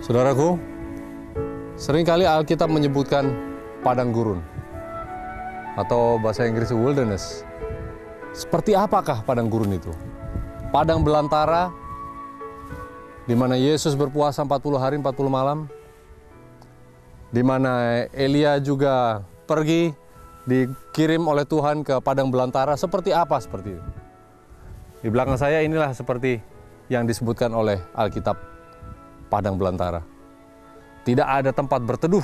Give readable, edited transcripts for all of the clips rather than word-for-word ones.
Saudaraku, seringkali Alkitab menyebutkan padang gurun atau bahasa Inggris wilderness. Seperti apakah padang gurun itu? Padang belantara di mana Yesus berpuasa 40 hari 40 malam, di mana Elia juga pergi dikirim oleh Tuhan ke padang belantara. Seperti apa seperti itu? Di belakang saya inilah seperti yang disebutkan oleh Alkitab, padang belantara. Tidak ada tempat berteduh.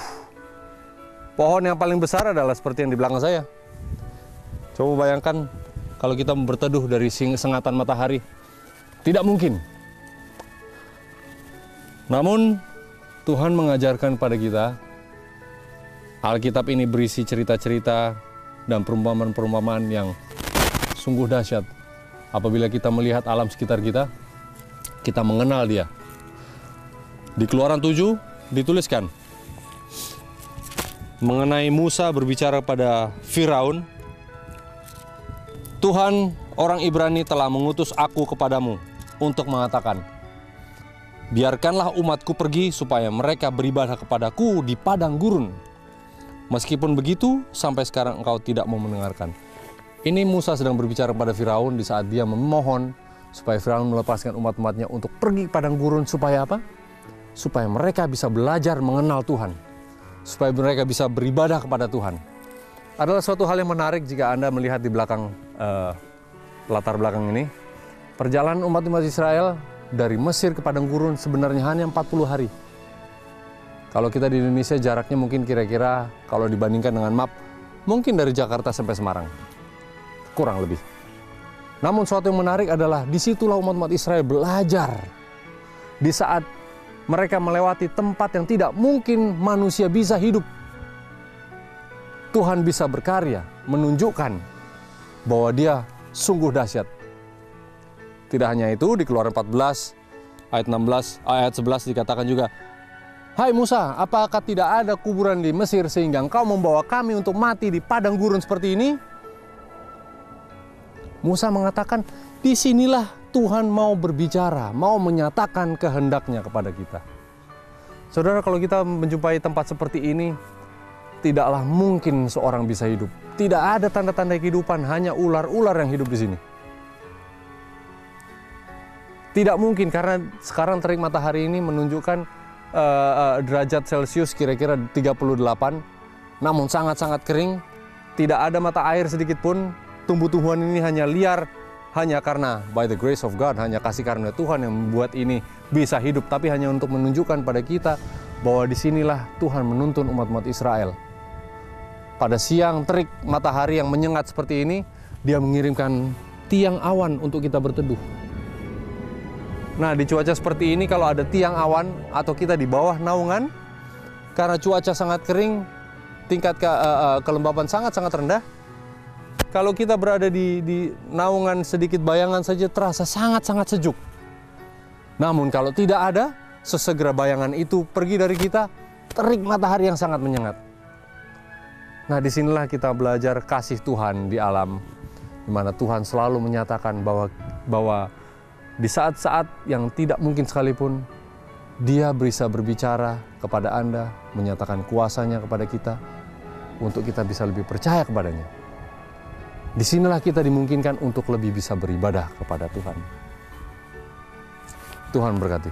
Pohon yang paling besar adalah seperti yang di belakang saya. Coba bayangkan kalau kita berteduh dari sengatan matahari. Tidak mungkin. Namun Tuhan mengajarkan pada kita, Alkitab ini berisi cerita-cerita dan perumpamaan-perumpamaan yang sungguh dahsyat. Apabila kita melihat alam sekitar kita, kita mengenal dia. Di Keluaran 7 dituliskan mengenai Musa berbicara pada Firaun, Tuhan orang Ibrani telah mengutus aku kepadamu untuk mengatakan, biarkanlah umatku pergi supaya mereka beribadah kepadaku di padang gurun. Meskipun begitu, sampai sekarang engkau tidak mau mendengarkan. Ini Musa sedang berbicara pada Firaun di saat dia memohon supaya Firaun melepaskan umat-umatnya untuk pergi ke padang gurun. Supaya apa? Supaya mereka bisa belajar mengenal Tuhan. Supaya mereka bisa beribadah kepada Tuhan. Adalah suatu hal yang menarik jika Anda melihat di belakang latar belakang ini. Perjalanan umat-umat Israel dari Mesir ke padang gurun sebenarnya hanya 40 hari. Kalau kita di Indonesia jaraknya mungkin kira-kira kalau dibandingkan dengan map, mungkin dari Jakarta sampai Semarang. Kurang lebih. Namun suatu yang menarik adalah disitulah umat-umat Israel belajar. Di saat mereka melewati tempat yang tidak mungkin manusia bisa hidup. Tuhan bisa berkarya, menunjukkan bahwa dia sungguh dahsyat. Tidak hanya itu, di Keluaran 14 ayat 11 dikatakan juga, hai Musa, apakah tidak ada kuburan di Mesir sehingga engkau membawa kami untuk mati di padang gurun seperti ini? Musa mengatakan, disinilah Tuhan mau berbicara, mau menyatakan kehendaknya kepada kita. Saudara, kalau kita menjumpai tempat seperti ini, tidaklah mungkin seorang bisa hidup. Tidak ada tanda-tanda kehidupan, hanya ular-ular yang hidup di sini. Tidak mungkin, karena sekarang terik matahari ini menunjukkan derajat Celcius kira-kira 38, namun sangat-sangat kering, tidak ada mata air sedikit pun. Tumbuh-tumbuhan ini hanya liar, hanya karena by the grace of God, hanya kasih karunia Tuhan yang membuat ini bisa hidup, tapi hanya untuk menunjukkan pada kita bahwa disinilah Tuhan menuntun umat-umat Israel. Pada siang terik matahari yang menyengat seperti ini, dia mengirimkan tiang awan untuk kita berteduh. Nah, di cuaca seperti ini kalau ada tiang awan atau kita di bawah naungan, karena cuaca sangat kering, tingkat kelembapan sangat-sangat rendah, kalau kita berada di naungan sedikit bayangan saja terasa sangat-sangat sejuk. Namun kalau tidak ada, sesegera bayangan itu pergi dari kita, terik matahari yang sangat menyengat. Nah, disinilah kita belajar kasih Tuhan di alam, di mana Tuhan selalu menyatakan bahwa di saat-saat yang tidak mungkin sekalipun, Dia bisa berbicara kepada Anda, menyatakan kuasanya kepada kita, untuk kita bisa lebih percaya kepadanya. Disinilah kita dimungkinkan untuk lebih bisa beribadah kepada Tuhan. Tuhan berkati.